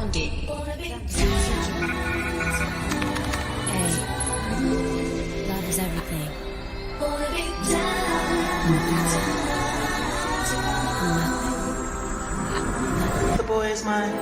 found it. Hey, love is everything. The boy is mine.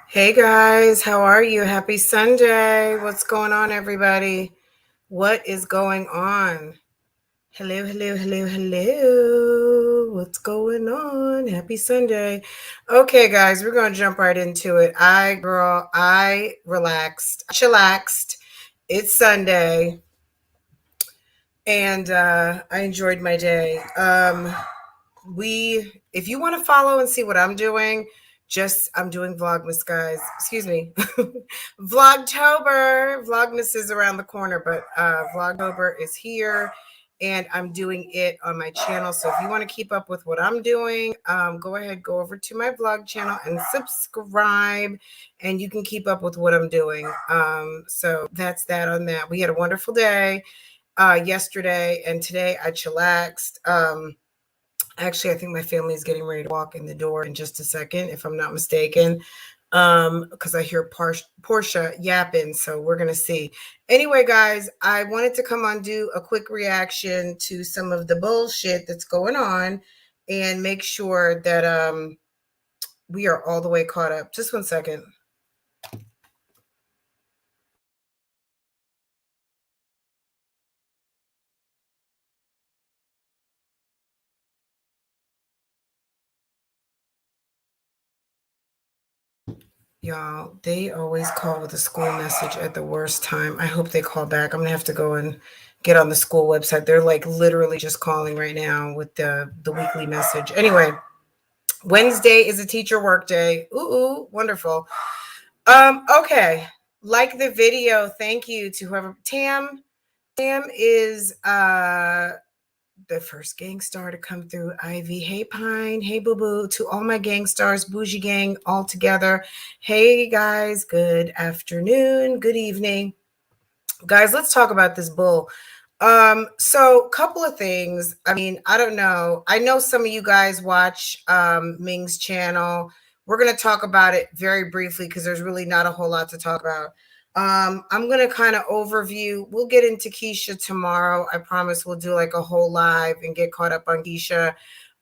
Hey guys, how are you? Happy Sunday. What's going on, everybody? What is going on? Hello, hello, hello, hello. What's going on? Happy Sunday. Okay, guys, we're going to jump right into it. I relaxed, chillaxed. It's Sunday, and I enjoyed my day. If you want to follow and see what I'm doing, I'm doing Vlogmas, guys. Excuse me. Vlogtober. Vlogmas is around the corner, but Vlogtober is here, and I'm doing it on my channel. So if you want to keep up with what I'm doing, go ahead, go over to my vlog channel and subscribe, and you can keep up with what I'm doing. So that's that on that. We had a wonderful day yesterday, and today I chillaxed. Actually, I think my family is getting ready to walk in the door in just a second, if I'm not mistaken, because I hear Portia yapping, so we're going to see. Anyway, guys, I wanted to come on, do a quick reaction to some of the bullshit that's going on and make sure that we are all the way caught up. Just one second. Y'all, they always call with a school message at the worst time. I hope they call back. I'm going to have to go and get on the school website. They're like literally just calling right now with the weekly message. Anyway, Wednesday is a teacher work day. Ooh, wonderful. Okay. Like the video. Thank you to whoever. Tam is the first gang star to come through. Ivy, hey Pine, hey Boo Boo, to all my gang stars, BougieGang all together. Hey guys, good afternoon, good evening. Guys, let's talk about this bull. So couple of things. I mean, I don't know. I know some of you guys watch Ming's channel. We're going to talk about it very briefly because there's really not a whole lot to talk about. I'm gonna kind of overview. We'll get into Keisha tomorrow. I promise we'll do like a whole live and get caught up on Keisha.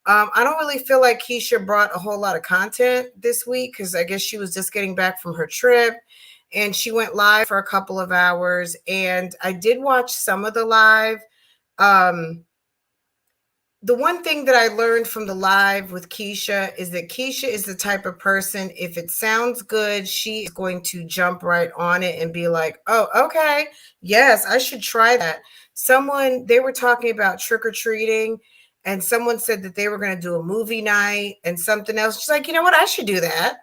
I don't really feel like Keisha brought a whole lot of content this week because I guess she was just getting back from her trip and she went live for a couple of hours. And I did watch some of the live. The one thing that I learned from the live with Keisha is that Keisha is the type of person, if it sounds good, she is going to jump right on it and be like, oh, okay, yes, I should try that. They were talking about trick-or-treating, and someone said that they were going to do a movie night and something else. She's like, you know what, I should do that.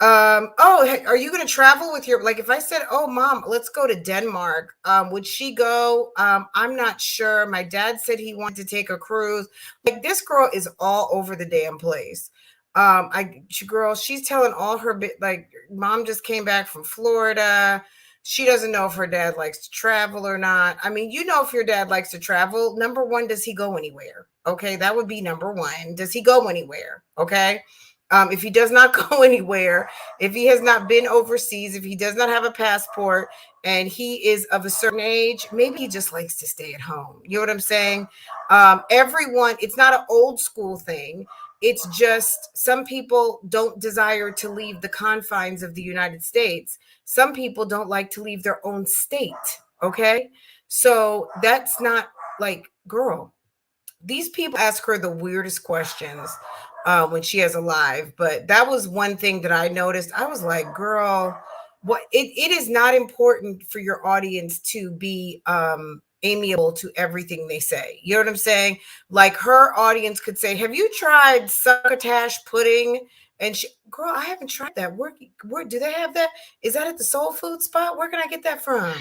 Oh, hey, are you going to travel with your, like, if I said, oh, mom, let's go to Denmark, would she go? I'm not sure. My dad said he wanted to take a cruise. Like, this girl is all over the damn place. She's telling all her like, mom just came back from Florida. She doesn't know if her dad likes to travel or not. I mean, you know, if your dad likes to travel, number one, does he go anywhere? Okay, that would be number one. Does he go anywhere? Okay. If he does not go anywhere, if he has not been overseas, if he does not have a passport and he is of a certain age, maybe he just likes to stay at home. You know what I'm saying? Everyone, it's not an old school thing. It's just some people don't desire to leave the confines of the United States. Some people don't like to leave their own state. Okay. So that's not like, girl, these people ask her the weirdest questions when she has a live. But that was one thing that I noticed. I was like, girl, what it is not important for your audience to be amiable to everything they say. You know what I'm saying? Like her audience could say, have you tried succotash pudding? And she, girl, I haven't tried that. Where do they have that? Is that at the soul food spot? Where can I get that from?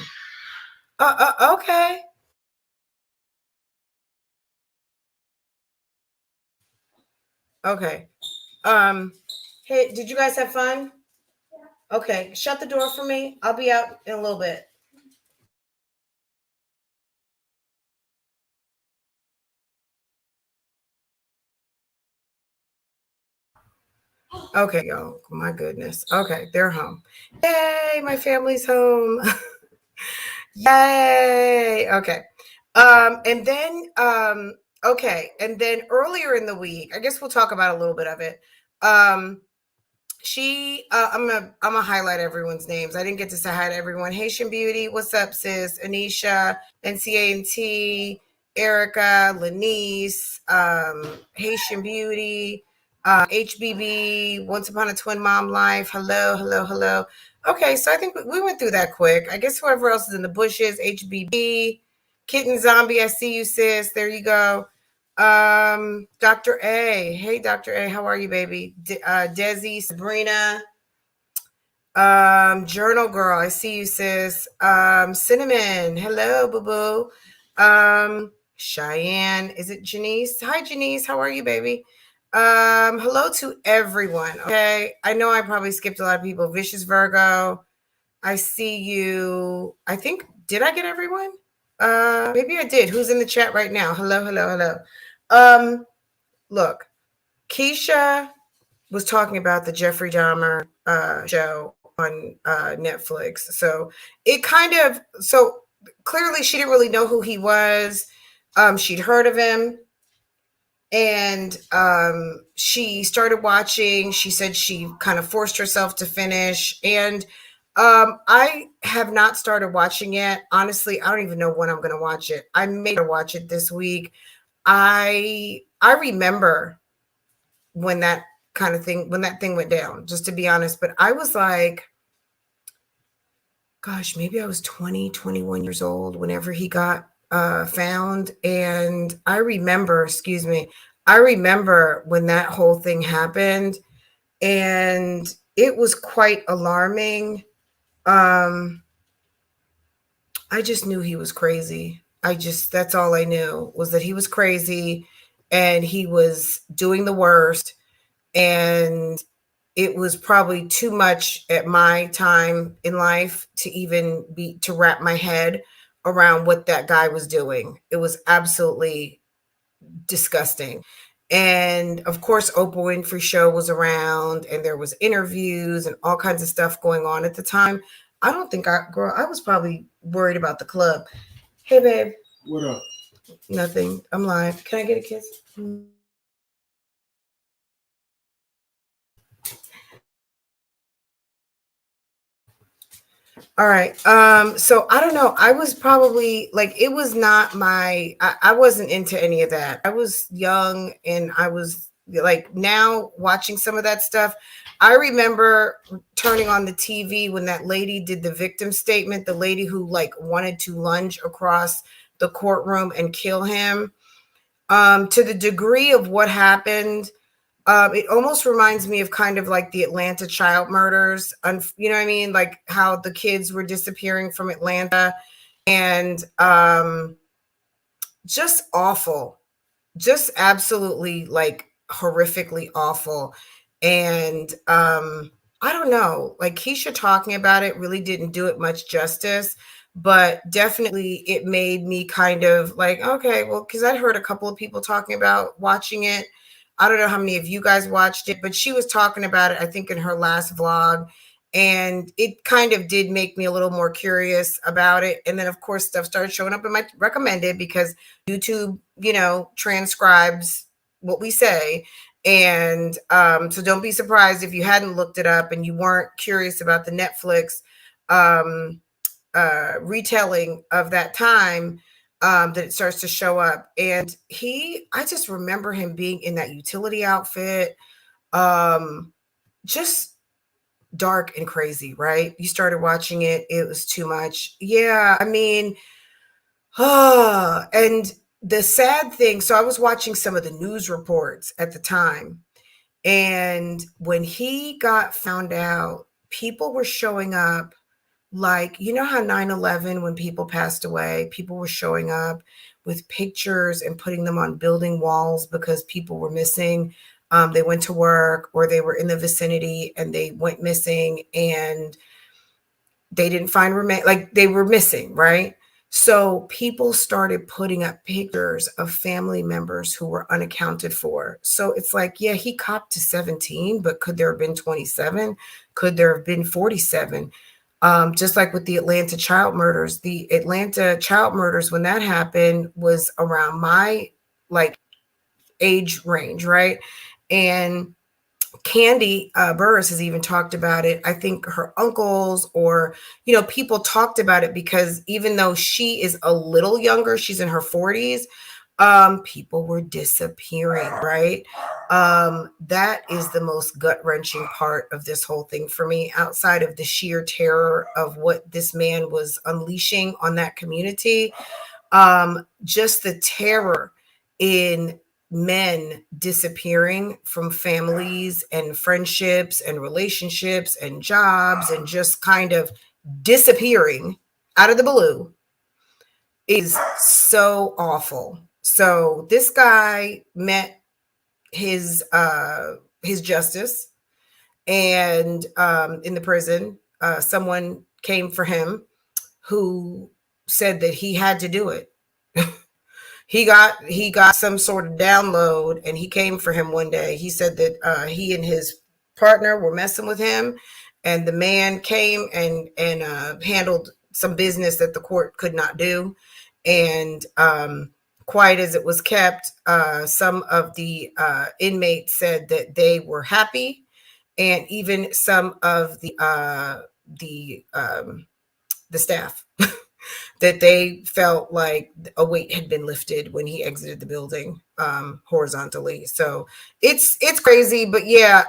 Okay. Okay. Hey, did you guys have fun? Okay, shut the door for me. I'll be out in a little bit. Okay, y'all. My goodness. Okay, they're home. Yay, my family's home. Yay. Okay. And then okay, and then earlier in the week, I guess we'll talk about a little bit of it. I'm gonna highlight everyone's names. I didn't get to say hi to everyone. Haitian Beauty, what's up, sis? Anisha, NCANT, Erica, Lanice, Haitian Beauty, HBB, Once Upon a Twin Mom Life. Hello, hello, hello. Okay, so I think we went through that quick. I guess whoever else is in the bushes, HBB, Kitten Zombie, I see you, sis. There you go. Dr. A. Hey, Dr. A, how are you, baby? Desi, Sabrina, Journal Girl, I see you, sis. Cinnamon, hello, boo-boo. Cheyenne, is it Janice? Hi, Janice, how are you, baby? Hello to everyone. Okay, I know I probably skipped a lot of people. Vicious Virgo, I see you. I think, did I get everyone? Maybe I did. Who's in the chat right now? Hello, hello, hello. Look, Keisha was talking about the Jeffrey Dahmer show on Netflix. So it kind of, so clearly she didn't really know who he was. She'd heard of him. And she started watching. She said she kind of forced herself to finish. And I have not started watching yet. Honestly, I don't even know when I'm going to watch it. I may watch it this week. I remember when that when that thing went down, just to be honest. But I was like, gosh, maybe I was 20, 21 years old whenever he got found. And I remember, I remember when that whole thing happened, and it was quite alarming. I just knew he was crazy. That's all I knew, was that he was crazy and he was doing the worst. And it was probably too much at my time in life to wrap my head around what that guy was doing. It was absolutely disgusting. And of course, Oprah Winfrey show was around and there was interviews and all kinds of stuff going on at the time. I don't think girl, I was probably worried about the club. Hey, babe. What up? Nothing. I'm live. Can I get a kiss? All right. So I don't know. I was probably like, it was not I wasn't into any of that. I was young and I was like, now watching some of that stuff. I remember turning on the TV when that lady did the victim statement, the lady who like wanted to lunge across the courtroom and kill him. To the degree of what happened, it almost reminds me of kind of like the Atlanta child murders. You know what I mean? Like how the kids were disappearing from Atlanta, and just awful, just absolutely like horrifically awful. And I don't know, like Keisha talking about it really didn't do it much justice, but definitely it made me kind of like, okay, well, because I'd heard a couple of people talking about watching it. I don't know how many of you guys watched it, but she was talking about it, I think, in her last vlog. And it kind of did make me a little more curious about it. And then, of course, stuff started showing up in my recommended because YouTube, you know, transcribes what we say. And so don't be surprised if you hadn't looked it up and you weren't curious about the Netflix retelling of that time, that it starts to show up. And I just remember him being in that utility outfit, just dark and crazy, right? You started watching it, it was too much. Yeah, I mean, and the sad thing, so I was watching some of the news reports at the time, and when he got found out, people were showing up like, you know how 9/11, when people passed away, people were showing up with pictures and putting them on building walls because people were missing. They went to work or they were in the vicinity and they went missing and they didn't find remain, like they were missing, right? So people started putting up pictures of family members who were unaccounted for. So it's like, yeah, he copped to 17, but could there have been 27? Could there have been 47? Just like with the Atlanta child murders, when that happened was around my like age range, right? And Candy Burris has even talked about it. I think her uncles or, you know, people talked about it because even though she is a little younger, she's in her 40s, people were disappearing, right? That is the most gut-wrenching part of this whole thing for me, outside of the sheer terror of what this man was unleashing on that community. Just the terror in men disappearing from families and friendships and relationships and jobs and just kind of disappearing out of the blue is so awful. So this guy met his justice, and in the prison, someone came for him who said that he had to do it. He got some sort of download and he came for him one day. He said that he and his partner were messing with him, and the man came and handled some business that the court could not do. And quiet as it was kept, some of the inmates said that they were happy, and even some of the staff that they felt like a weight had been lifted when he exited the building horizontally. So it's crazy, but yeah.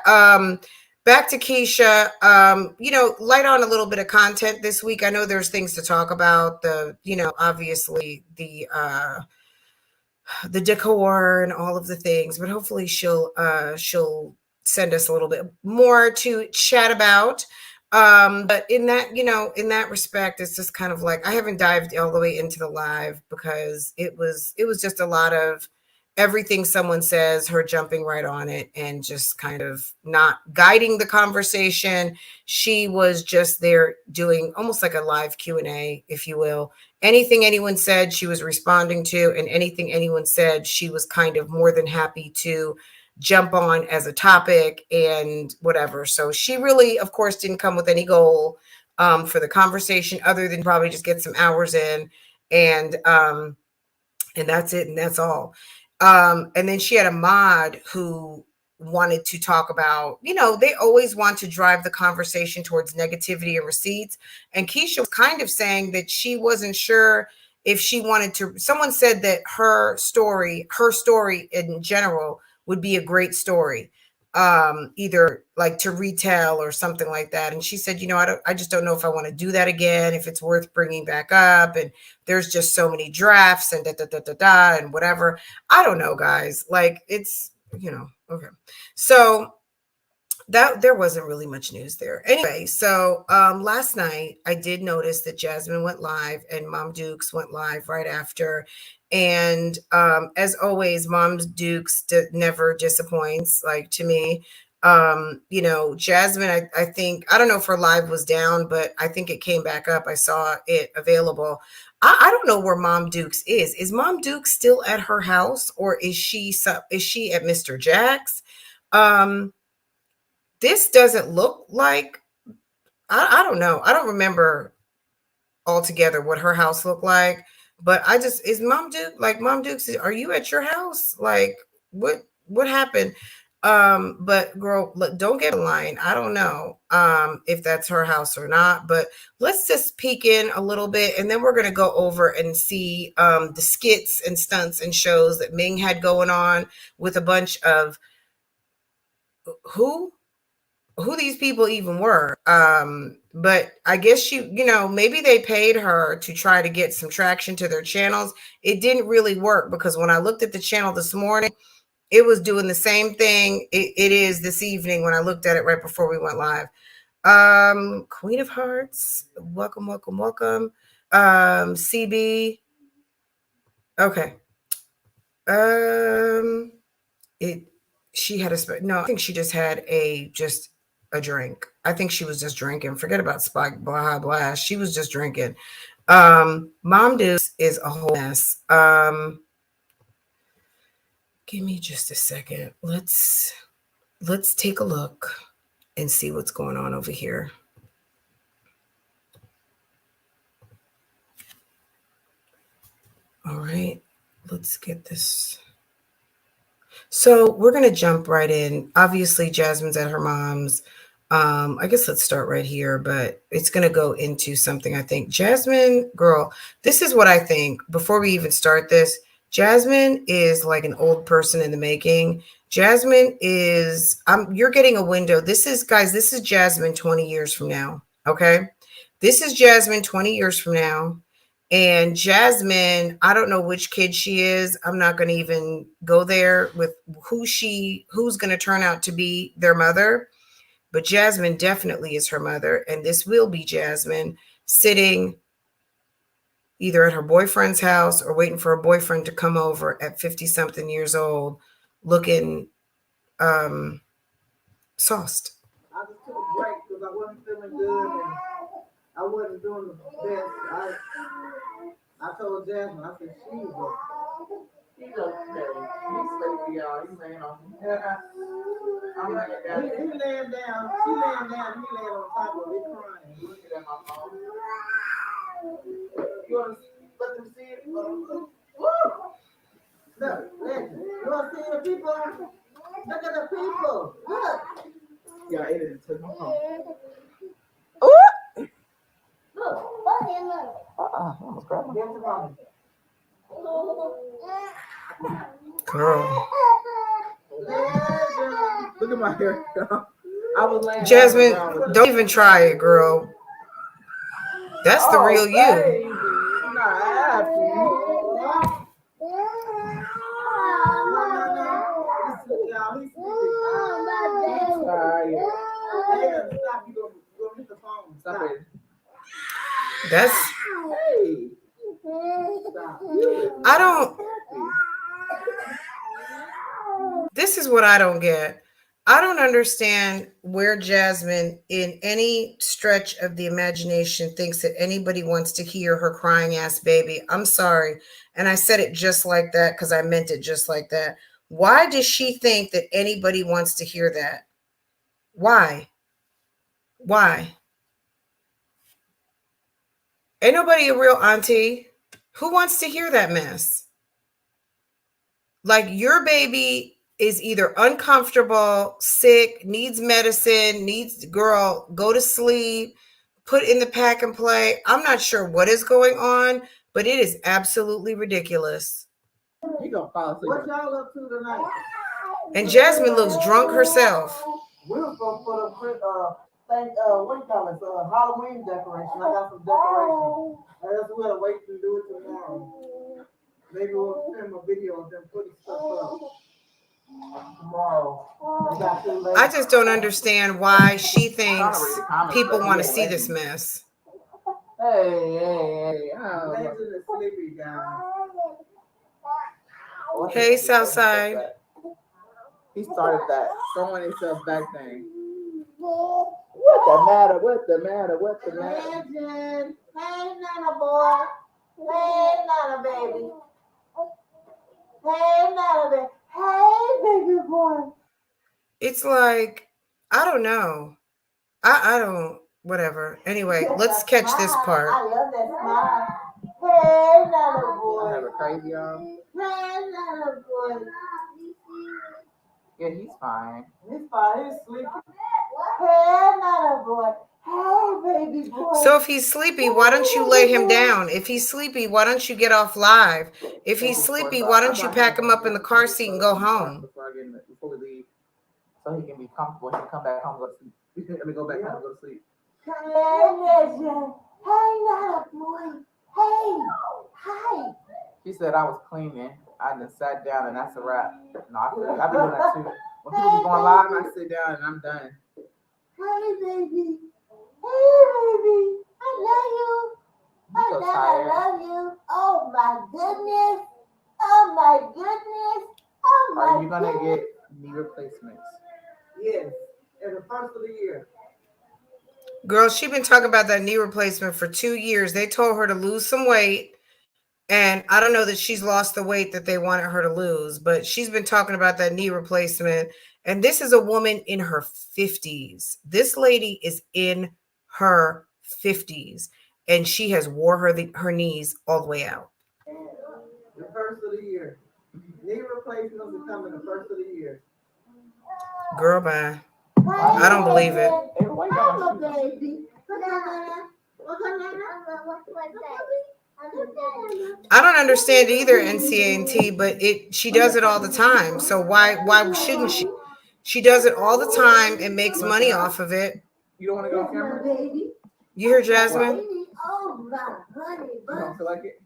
Back to Keisha. You know, light on a little bit of content this week. I know there's things to talk about. Obviously the decor and all of the things, but hopefully she'll send us a little bit more to chat about. But in that respect, it's just kind of like I haven't dived all the way into the live because it was just a lot of everything someone says, her jumping right on it and just kind of not guiding the conversation. She was just there doing almost like a live Q&A, if you will. Anything anyone said, she was responding to, and anything anyone said, she was kind of more than happy to jump on as a topic and whatever. So she really, of course, didn't come with any goal. for the conversation, other than probably just get some hours in, and that's it, and that's all. And then she had a mod who wanted to talk about, they always want to drive the conversation towards negativity and receipts. And Keisha was kind of saying that she wasn't sure if she wanted to. Someone said that her story in general would be a great story, either like to retell or something like that. And she said, I just don't know if I want to do that again, if it's worth bringing back up. And there's just so many drafts and and whatever. I don't know, guys. Like, it's, okay. So that there wasn't really much news there. Anyway, so last night I did notice that Jasmine went live and Mom Dukes went live right after. And as always, Mom Dukes never disappoints, like, to me. Jasmine, I think, I don't know if her live was down, but I think it came back up. I saw it available. I don't know where Mom Dukes is. Is Mom Dukes still at her house, or is she at Mr. Jack's? This doesn't look like, I don't know. I don't remember altogether what her house looked like, but is Mom Dukes, are you at your house? Like, what happened? But girl, look, don't get a line. I don't know if that's her house or not, but let's just peek in a little bit, and then we're going to go over and see the skits and stunts and shows that Ming had going on with a bunch of who these people even were. But I guess maybe they paid her to try to get some traction to their channels. It didn't really work, because when I looked at the channel this morning, it was doing the same thing it is this evening when I looked at it right before we went live. Queen of Hearts, welcome. CB. Okay. She had no, I think she just had a drink. I think she was just drinking. Forget about Spike Blah Blast. She was just drinking. Mom Dukes is a whole mess. Give me just a second. Let's take a look and see what's going on over here. All right, let's get this. So we're going to jump right in. Obviously, Jasmine's at her mom's. I guess let's start right here, but it's going to go into something, I think. Jasmine, girl, this is what I think. Before we even start this, Jasmine is like an old person in the making. Jasmine is, you're getting a window. This is Jasmine 20 years from now, okay? This is Jasmine 20 years from now. And Jasmine, I don't know which kid she is. I'm not going to even go there with who's going to turn out to be their mother. But Jasmine definitely is her mother. And this will be Jasmine sitting either at her boyfriend's house or waiting for a boyfriend to come over at 50-something years old, looking sauced. I just took a break because I wasn't feeling good and I wasn't doing the best. I told Jasmine, I said, he's okay. He's sleepy, y'all. He's laying on me. I'm laying down. He laying down. She laying down. He laying on top of it crying. Looking at my phone. You want to let them see it? Woo! Look, listen. You want to see the people? Look at the people. Look. Yeah, it is. Took my phone. Girl. Look at my hair. I was laying Jasmine, don't even try it, girl. That's the real you. Not happy. Stop it. That's. I don't. This is what I don't get. I don't understand where Jasmine, in any stretch of the imagination, thinks that anybody wants to hear her crying ass baby. I'm sorry. And I said it just like that because I meant it just like that. Why does she think that anybody wants to hear that? Why? Ain't nobody a real auntie. Who wants to hear that mess? Like, your baby is either uncomfortable, sick, needs medicine, needs, girl, go to sleep, put in the pack and play. I'm not sure what is going on, but it is absolutely ridiculous. You gonna fall asleep. What y'all up to tonight? And Jasmine looks drunk herself. We was gonna put up what do you call it? Halloween decoration. I got some decorations. I just want to wait to do it tomorrow. Maybe we'll film a video of them putting stuff up tomorrow. I just don't understand why she thinks people want to see this mess. Hey. Legend is sleepy, guys. Hey, Southside. He started that throwing himself back thing. What the matter? Legend. Hey, Nana boy. Hey, Nana baby. Hey, Nana baby. Hey, baby boy. It's like, I don't know. I don't, whatever. Anyway, let's catch this part. I love that smile. Hey, Nana boy. I have a crazy y'all. Hey, Nana boy. Yeah, he's fine. He's sleeping. Hey, Nana boy. Hey, baby boy. So if he's sleepy, why don't you lay him down? If he's sleepy, why don't you get off live? If he's sleepy, why don't you pack him up in the car seat and go home? Before we leave, so he can be comfortable. He can come back home and go to sleep. Let me go back home and go to sleep. Hey, Legend. Hey, Nana boy. Hey. Hi. She said I was cleaning. I just sat down and that's a wrap. No, I've been doing that too. When people be going live, I sit down and I'm done. Hey, baby. Hey, baby. I love you. I love you. Oh, my goodness. Oh, my goodness. Oh, my goodness. Are you going to get knee replacements? Yes. In the first of the year. Girl, she been talking about that knee replacement for 2 years. They told her to lose some weight. And I don't know that she's lost the weight that they wanted her to lose, but she's been talking about that knee replacement. And this is a woman in her 50s. This lady is in her 50s, and she has wore her knees all the way out. The first of the year. Knee replacements are coming the first of the year. Girl, bye. I don't believe it. I don't understand either, NCANT, but she does it all the time. So why shouldn't she? She does it all the time and makes money off of it. You don't want to go on camera? You hear Jasmine? Oh, my honey. You don't feel like it?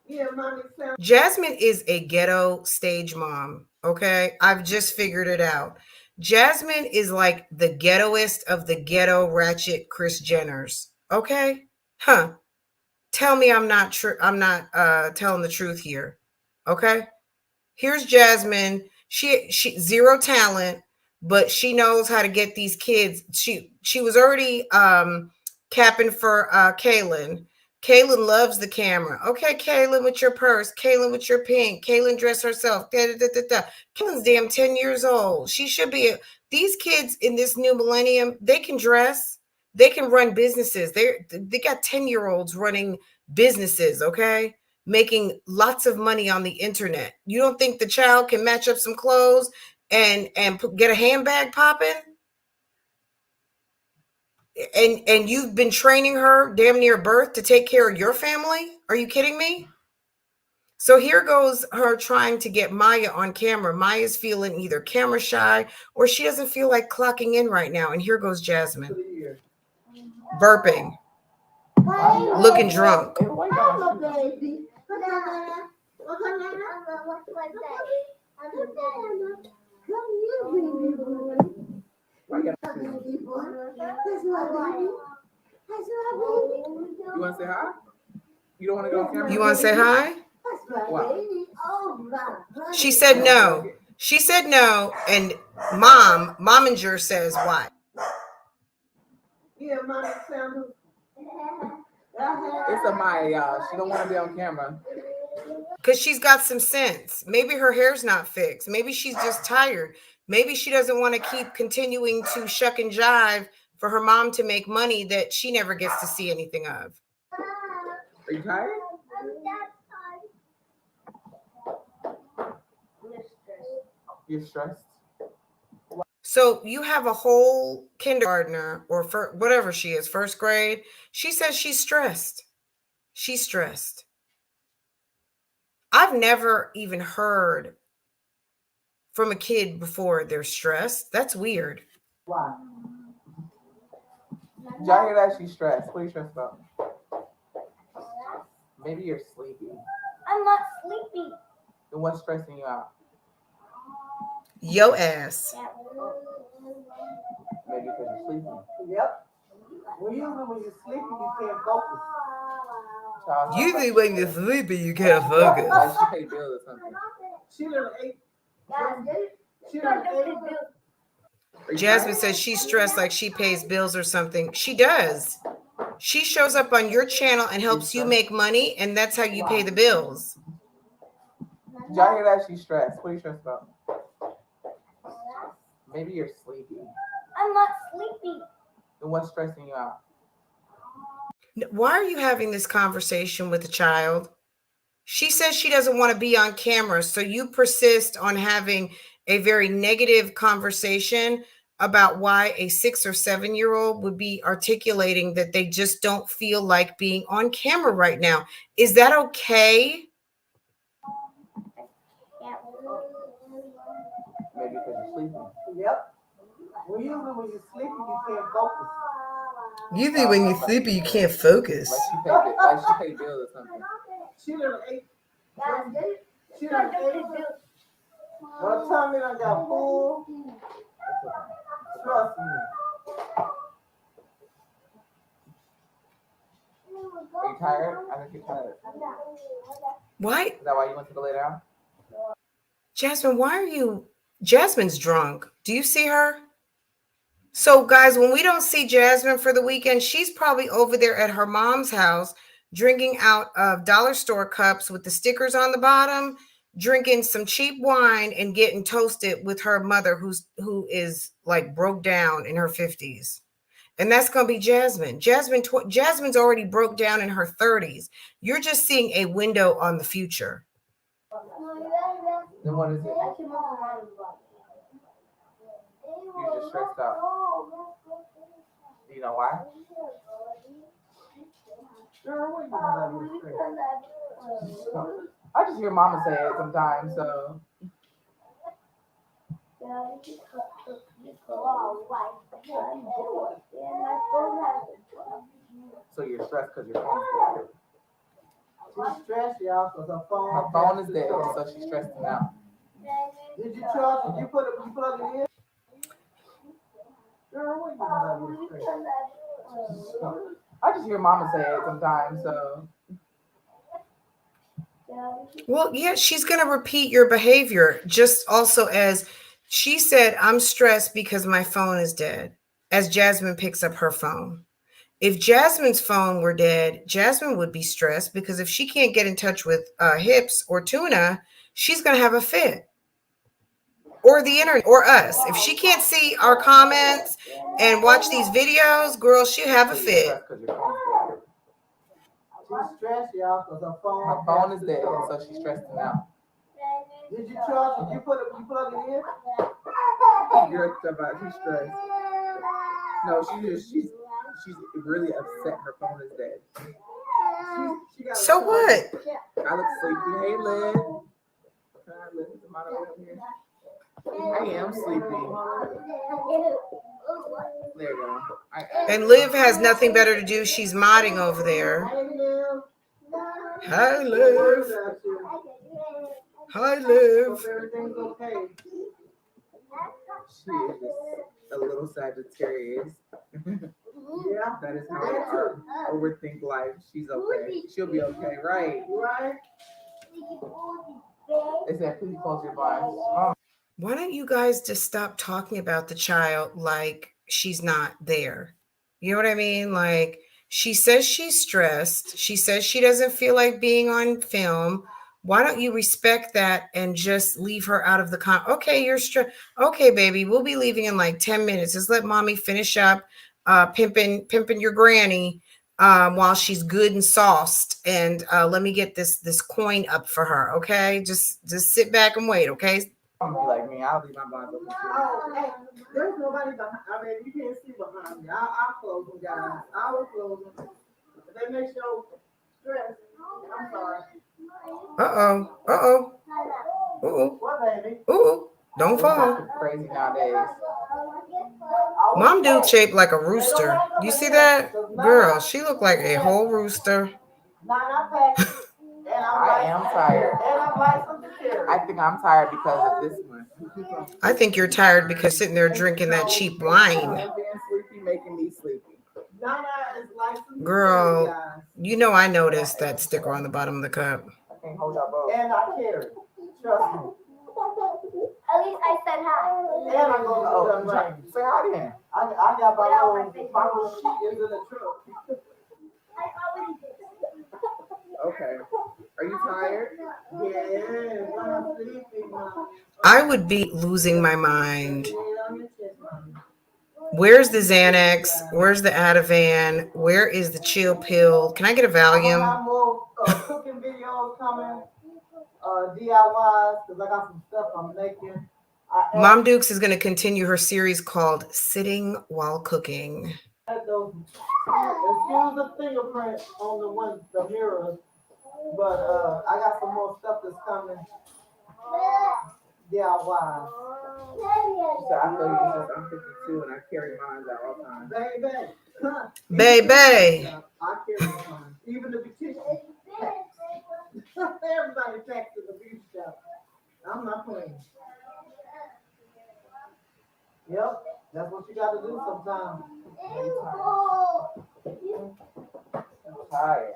Yeah, mommy. Jasmine is a ghetto stage mom. Okay, I've just figured it out. Jasmine is like the ghettoest of the ghetto ratchet Kris Jenners. Okay, huh? Tell me I'm not telling the truth here. Okay, here's Jasmine. She zero talent, but she knows how to get these kids. She was already capping for Kaylin. Kaylin loves the camera. Okay, Kaylin with your purse. Kaylin with your pink. Kaylin dress herself. Kaylin's damn 10 years old. She should be. These kids in this new millennium, they can dress. They can run businesses. They got 10-year-olds running businesses, okay? Making lots of money on the internet. You don't think the child can match up some clothes and get a handbag popping? And you've been training her damn near birth to take care of your family? Are you kidding me? So here goes her trying to get Maya on camera. Maya's feeling either camera shy or she doesn't feel like clocking in right now. And here goes Jasmine. Burping. Looking drunk. You want to say hi? You don't want to go on camera? You want to say hi? Wow. She said no. She said no. And Momminger says why? Yeah, mommy sound. It's a Maya, y'all. She don't want to be on camera. Because she's got some sense. Maybe her hair's not fixed. Maybe she's just tired. Maybe she doesn't want to keep continuing to shuck and jive for her mom to make money that she never gets to see anything of. Are you tired? You're stressed. So you have a whole kindergartner or whatever she is, first grade. She says she's stressed. She's stressed. I've never even heard from a kid before they're stressed. That's weird. Why? Did y'all hear that? She's stressed. What are you stressed about? Maybe you're sleepy. I'm not sleepy. Then what's stressing you out? Yo ass. Maybe because you're sleepy. Yep. When you're sleepy, you can't focus. Child, Usually when you're sleepy, you can't focus. like she paid bills or something. She done ate. She She done ate. Are you Jasmine tired? says she's stressed like she pays bills or something. She does. She shows up on your channel and helps you make money, and that's how you pay the bills. Did y'all hear that? She's stressed. What are you stressed about? Maybe you're sleepy. I'm not sleepy. Then what's stressing you out? Why are you having this conversation with a child? She says she doesn't want to be on camera, so you persist on having a very negative conversation about why a 6 or 7-year-old would be articulating that they just don't feel like being on camera right now. Is that okay? Maybe because you're sleepy. Yep. When you're sleepy, you can't focus. Usually when you're sleepy, you can't focus. Like she paid bills or something. She done ate. She She done ate. Her tummy done got full. Trust me. Are you tired? I think you're tired. Why? Is that why you went to go lay down? Jasmine, why are you? Jasmine's drunk. Do you see her? So, guys, when we don't see Jasmine for the weekend, she's probably over there at her mom's house drinking out of dollar store cups with the stickers on the bottom, drinking some cheap wine and getting toasted with her mother, who is like broke down in her 50s. And that's going to be Jasmine. Jasmine's already broke down in her 30s. You're just seeing a window on the future. Then what is it? You're just stressed out. Do you know why? Girl, what you doing? I just hear Mama say it sometimes, so. So you're stressed because your phone's dead. She's stressed, y'all, because her phone. Her phone is dead, so she's stressing out. Did you charge it? You plug it in? Girl, what you doing? I just hear Mama say it sometimes, so. Well, yeah, she's going to repeat your behavior. Just also as she said, I'm stressed because my phone is dead, as Jasmine picks up her phone. If Jasmine's phone were dead, Jasmine would be stressed because if she can't get in touch with Hips or Tuna, she's going to have a fit. Or the internet, or us. If she can't see our comments and watch these videos, girl, she'll have a fit. She's stressed, y'all, because her Her phone is dead, so she's stressing out. Did you charge it? You plug it in? You're about she's stressed. No, she's really upset. Her phone is dead. She got So what? I look sleepy. Hey, Liv. Hi, Liv. Is mine over here? I am sleepy. There you go. And Liv has nothing better to do. She's modding over there. Hi, Liv. Hi, Liv. Everything's okay. She is just a little Sagittarius. Yeah. That is how I overthink life. She's okay. She'll be okay, right? Right. They said, please close your blinds. Why don't you guys just stop talking about the child like she's not there? You know what I mean? Like, she says she's stressed. She says she doesn't feel like being on film. Why don't you respect that and just leave her out of the okay, you're stressed. Okay, baby, we'll be leaving in like 10 minutes. Just let mommy finish up pimping your granny. while she's good and sauced. And let me get this coin up for her. Okay, just sit back and wait. Okay. I'm gonna be like me. I'll leave my blinds open too. Oh, hey, there's nobody behind. I mean, you can't see behind me. I'll close them, guys. I will close them. If they make you stress, I'm sorry. What, baby? Don't fall. Crazy nowadays. Mom Duke shaped like a rooster. You see that? Girl, she looked like a whole rooster. I am tired. I think I'm tired because of this one. I think you're tired because sitting there drinking that cheap wine. And being sleepy making me sleepy. Girl, you know I noticed that sticker on the bottom of the cup. I can't hold y'all both. And I carry. Trust me. At least I said hi. And I'm going to the rain. Say hi then. I got my little sheet is in the truck. I already did. Okay. Are you tired? Yeah, I'm sleeping, Mom. I would be losing my mind. Where's the Xanax? Where's the Ativan? Where is the chill pill? Can I get a I Valium? got more cooking videos coming, DIYs, because I got some stuff I'm making. Mom Dukes is going to continue her series called Sitting While Cooking. Those, excuse the fingerprint on the mirrors, but I got some more stuff that's coming. DIY. So I feel you since I'm 52 and I carry mine at all times. Baby. I carry mine. Even the beautician. Everybody packs to the beauty shop. I'm not playing. Yep, that's what you got to do sometimes. I'm tired.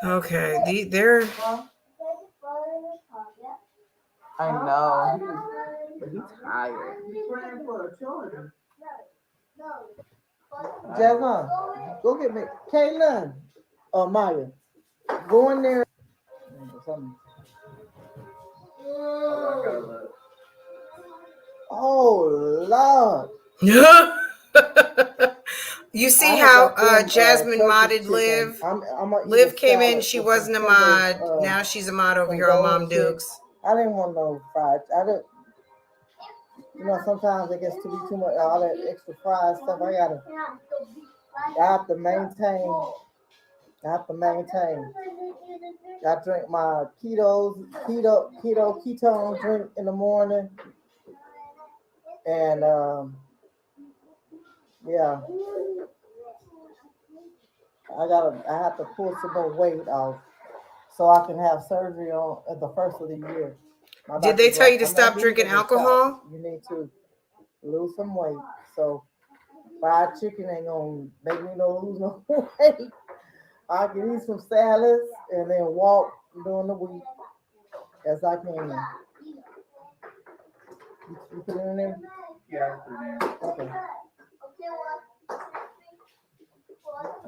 Okay, they're... I know. But he's tired. He's praying for the children. Jasmine, go get me. Kaylee or Maya, go in there. Oh, Lord. You see how Jasmine modded Liv? Liv came in, she wasn't a mod. Now she's a mod over here on Mom Dukes. I didn't want no fried. I didn't. You know, sometimes it gets to be too much. All that extra fried stuff. I have to maintain. I drink my ketone drink in the morning, and yeah, I have to pull some more weight off so I can have surgery on at the first of the year. Did they tell you to stop drinking alcohol? You need to lose some weight. So fried chicken ain't gonna make me lose no weight. I can eat some salads and then walk during the week as I can. You put it in there? Yeah, I put it in. Okay.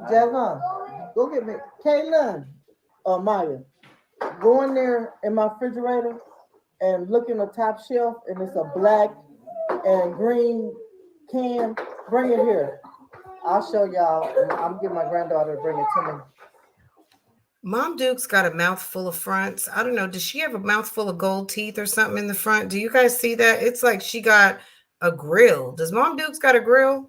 Jasmine, go get me. Kaylee or Maya, go in there in my refrigerator and look in the top shelf, and it's a black and green can. Bring it here. I'll show y'all. I'm getting my granddaughter to bring it to me. Mom Duke's got a mouthful of fronts. I don't know. Does she have a mouthful of gold teeth or something in the front? Do you guys see that? It's like she got a grill. Does Mom Duke's got a grill?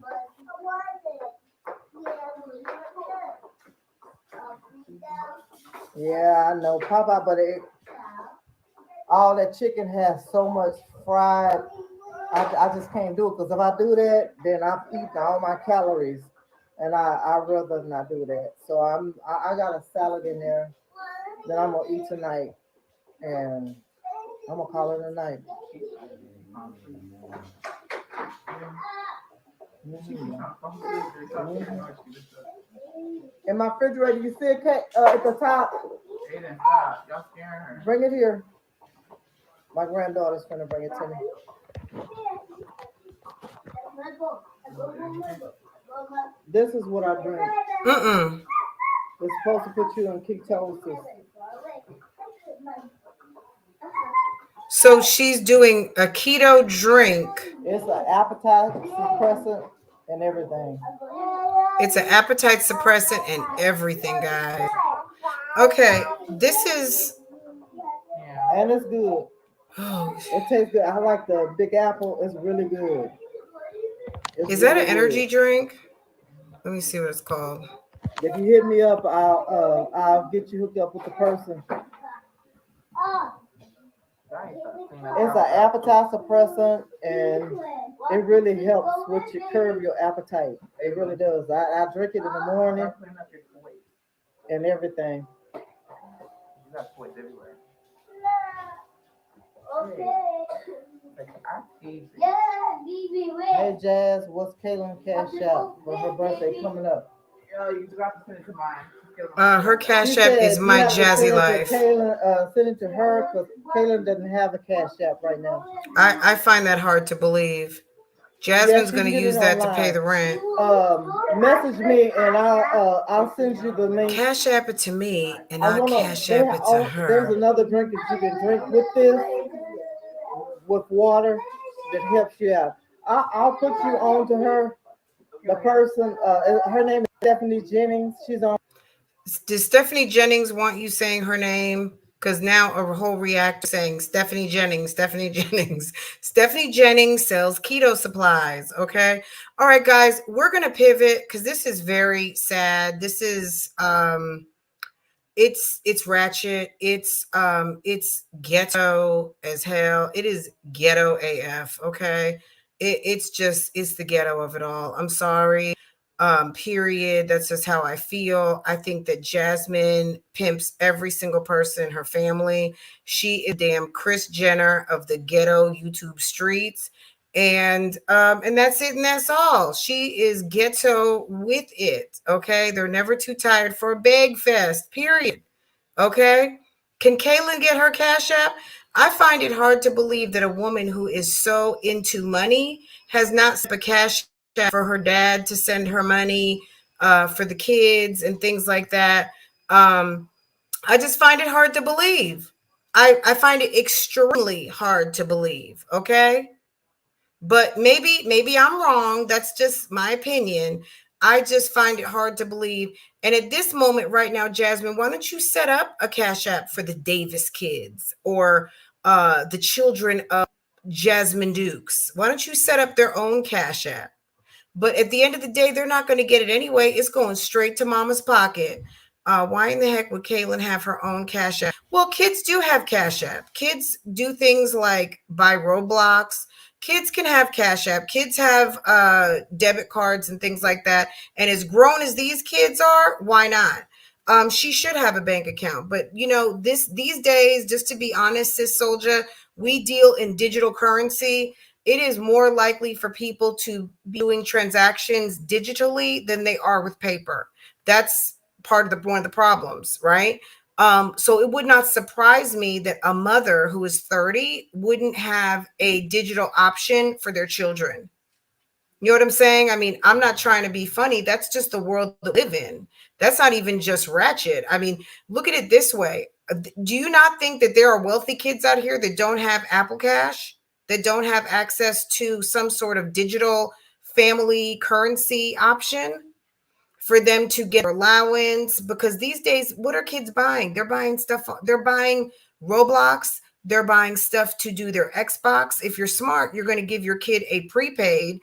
Yeah, I know, Papa, but all that chicken has so much fried. I just can't do it, because if I do that, then I'm eating all my calories, and I rather not do that. So I got a salad in there that I'm gonna eat tonight, and I'm gonna call it a night. In my refrigerator, you see it at the top? Hey, then stop. Y'all scaring her. Bring it here. My granddaughter's gonna bring it to me. This is what I drink. It's supposed to put you in ketosis. So she's doing a keto drink. It's an appetite suppressant and everything. It's an appetite suppressant and everything, guys. Okay, this is. Yeah. And it's good. Oh, It tastes good. I like the Big Apple. It's really good. It's is that really an energy good. drink? Let me see what it's called. If you hit me up, I'll get you hooked up with the person. It's an appetite suppressant, and it really helps with your curb your appetite. It really does. I drink it in the morning and everything. You got toys everywhere. Hey Jazz, what's Kayleen cash out for her birthday coming up? You just got to send it to mine. Her Cash She App said is you My have to Jazzy send it to Life. Kayleen, send it to her because Kayleen doesn't have a cash app right now. I find that hard to believe. Jasmine's Yeah, going to she can get use it that to pay online. the rent. Message me and I'll send you the link. Cash App it to me, and I I'll wanna. Cash App it to There's her. another drink that you can drink with this, with water, that helps you out. I'll put you on to her. The person, her name is Stephanie Jennings. She's on. Does Stephanie Jennings want you saying her name? Because now a whole reactor saying Stephanie Jennings, Stephanie Jennings. Stephanie Jennings sells keto supplies. Okay. All right, guys, we're gonna pivot because this is very sad. This is it's ratchet. It's ghetto as hell. It is ghetto AF. Okay. It's the ghetto of it all. I'm sorry. Period. That's just how I feel. I think that Jasmine pimps every single person in her family. She is damn Kris Jenner of the ghetto YouTube streets. And that's it, and that's all. She is ghetto with it. Okay. They're never too tired for a beg fest, period. Okay. Can Kaylin get her cash app? I find it hard to believe that a woman who is so into money has not set up a cash app for her dad to send her money for the kids and things like that. I just find it hard to believe. I find it extremely hard to believe. Okay. But maybe I'm wrong. That's just my opinion. I just find it hard to believe. And at this moment right now, Jasmine, why don't you set up a cash app for the Davis kids or the children of Jasmine Dukes? Why don't you set up their own cash app? But at the end of the day, they're not going to get it anyway. It's going straight to mama's pocket. Why in the heck would Kaylin have her own cash app? Well, kids do have cash app. Kids do things like buy Roblox. Kids can have cash app. Kids have debit cards and things like that. And as grown as these kids are, why not? She should have a bank account. But you know, these days, just to be honest, Sis Soldier, we deal in digital currency. It is more likely for people to be doing transactions digitally than they are with paper. That's part of one of the problems, right? So it would not surprise me that a mother who is 30 wouldn't have a digital option for their children. You know what I'm saying? I mean, I'm not trying to be funny. That's just the world that we live in. That's not even just ratchet. I mean, look at it this way. Do you not think that there are wealthy kids out here that don't have Apple Cash, that don't have access to some sort of digital family currency option for them to get allowance? Because these days, what are kids buying? They're buying stuff. They're buying Roblox. They're buying stuff to do their Xbox. If you're smart, you're going to give your kid a prepaid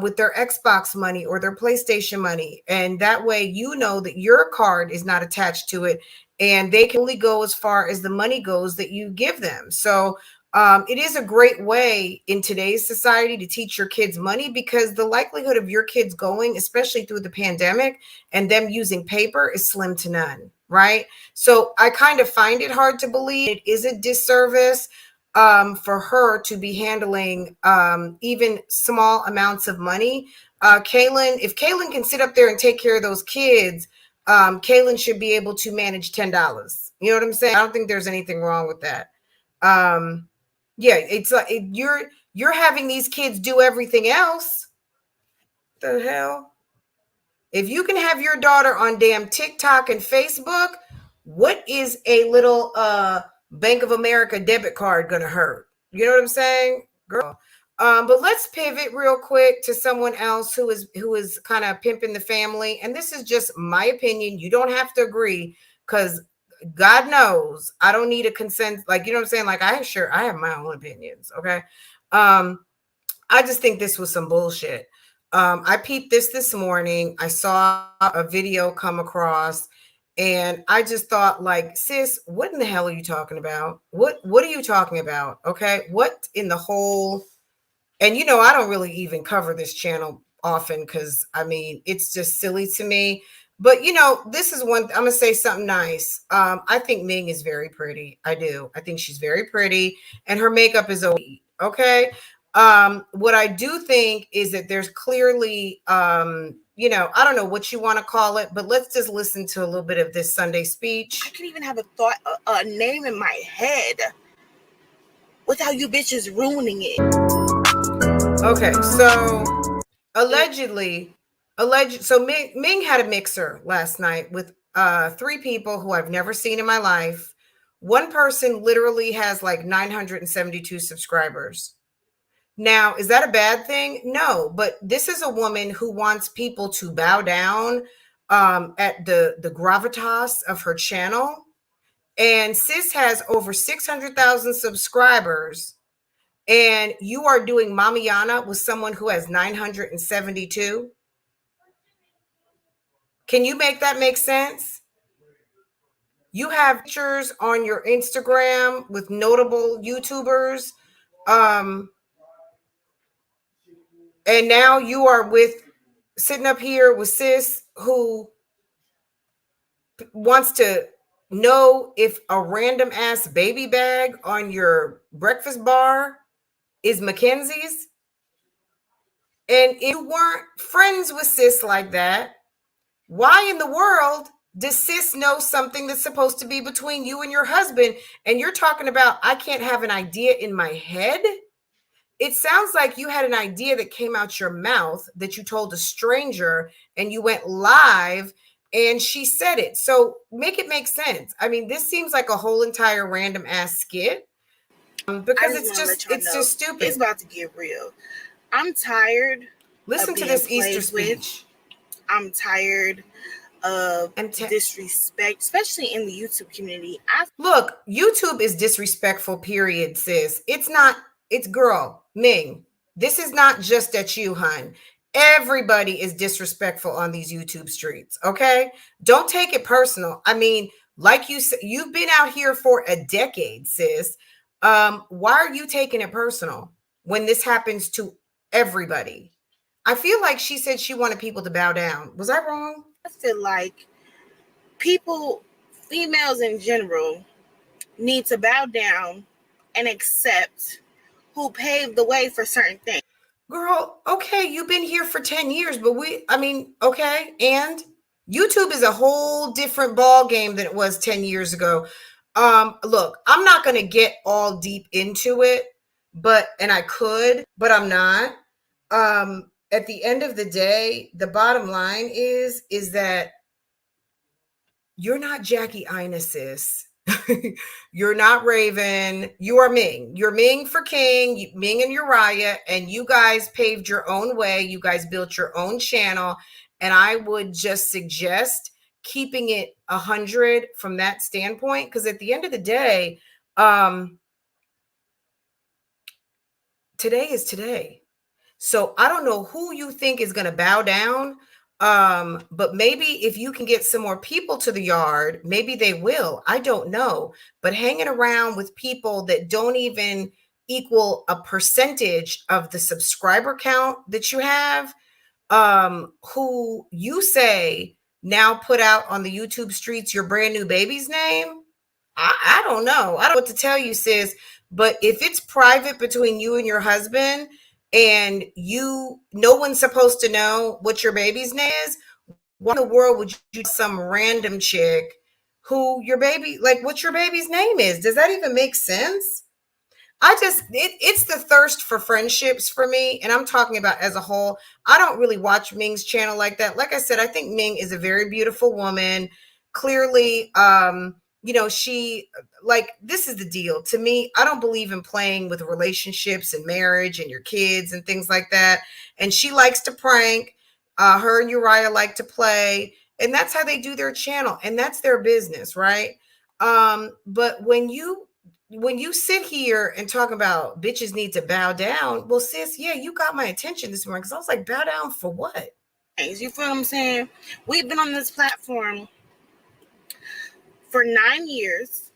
with their Xbox money or their PlayStation money. And that way, you know that your card is not attached to it. And they can only go as far as the money goes that you give them. So it is a great way in today's society to teach your kids money, because the likelihood of your kids going, especially through the pandemic, and them using paper is slim to none, right? So I kind of find it hard to believe it is a disservice for her to be handling even small amounts of money. Kaylin, if Kaylin can sit up there and take care of those kids, Kaylin should be able to manage $10. You know what I'm saying? I don't think there's anything wrong with that. Yeah, it's like you're having these kids do everything else. The hell? If you can have your daughter on damn TikTok and Facebook, what is a little Bank of America debit card gonna hurt? You know what I'm saying? Girl. But let's pivot real quick to someone else who is kind of pimping the family. And this is just my opinion. You don't have to agree, because God knows I don't need a consent. Like, you know what I'm saying? Like, I have my own opinions. Okay. I just think this was some bullshit. I peeped this morning. I saw a video come across, and I just thought, like, sis, what in the hell are you talking about? What are you talking about? Okay. What in the whole, and you know, I don't really even cover this channel often, because I mean, it's just silly to me. But you know, this is one, I'm gonna say something nice. I think Ming is very pretty. I do. I think she's very pretty, and her makeup is okay. What I do think is that there's clearly, you know, I don't know what you want to call it, but let's just listen to a little bit of this Sunday speech. I can even have a thought, a name in my head without you bitches ruining it. Okay, so allegedly, so Ming had a mixer last night with 3 people who I've never seen in my life. One person literally has like 972 subscribers. Now, is that a bad thing? No, but this is a woman who wants people to bow down at the gravitas of her channel. And sis has over 600,000 subscribers. And you are doing Mommiana with someone who has 972. Can you make that make sense? You have pictures on your Instagram with notable YouTubers. And now you are sitting up here with sis who wants to know if a random ass baby bag on your breakfast bar is Mackenzie's. And if you weren't friends with sis like that, why in the world does sis know something that's supposed to be between you and your husband? And you're talking about, I can't have an idea in my head. It sounds like you had an idea that came out your mouth that you told a stranger, and you went live and she said it. So make it make sense. I mean, this seems like a whole entire random ass skit, because it's just stupid. It's about to get real. I'm tired. Listen to this Easter speech. I'm tired of disrespect, especially in the YouTube community. Look, YouTube is disrespectful, period, sis. It's girl, Ming. This is not just at you, hun. Everybody is disrespectful on these YouTube streets, okay? Don't take it personal. I mean, like you said, you've been out here for a decade, sis. Why are you taking it personal when this happens to everybody? I feel like she said she wanted people to bow down. Was I wrong? I feel like people, females in general, need to bow down and accept who paved the way for certain things. Girl, okay, you've been here for 10 years, but okay, and YouTube is a whole different ball game than it was 10 years ago. Look, I'm not going to get all deep into it, and I could, but I'm not. At the end of the day, the bottom line is that you're not Jackie Ina, sis. You're not Raven. You are Ming. You're Ming4King, Ming and Uriah, and you guys paved your own way. You guys built your own channel. And I would just suggest keeping it 100 from that standpoint. Because at the end of the day, today is today. So I don't know who you think is going to bow down. But maybe if you can get some more people to the yard, maybe they will. I don't know. But hanging around with people that don't even equal a percentage of the subscriber count that you have, who you say now put out on the YouTube streets your brand new baby's name. I don't know. I don't know what to tell you, sis. But if it's private between you and your husband, and no one's supposed to know what your baby's name is, why in the world would you some random chick who what your baby's name is? Does that even make sense? It's the thirst for friendships for me. And I'm talking about as a whole. I don't really watch Ming's channel like that. Like I said, I think Ming is a very beautiful woman. Clearly, you know, she like, this is the deal. To me, I don't believe in playing with relationships and marriage and your kids and things like that. And she likes to prank. Her and Uriah like to play, and that's how they do their channel, and that's their business, right? But when you sit here and talk about bitches need to bow down, well, sis, yeah, you got my attention this morning because I was like, bow down for what? You feel what I'm saying? We've been on this platform for 9 years.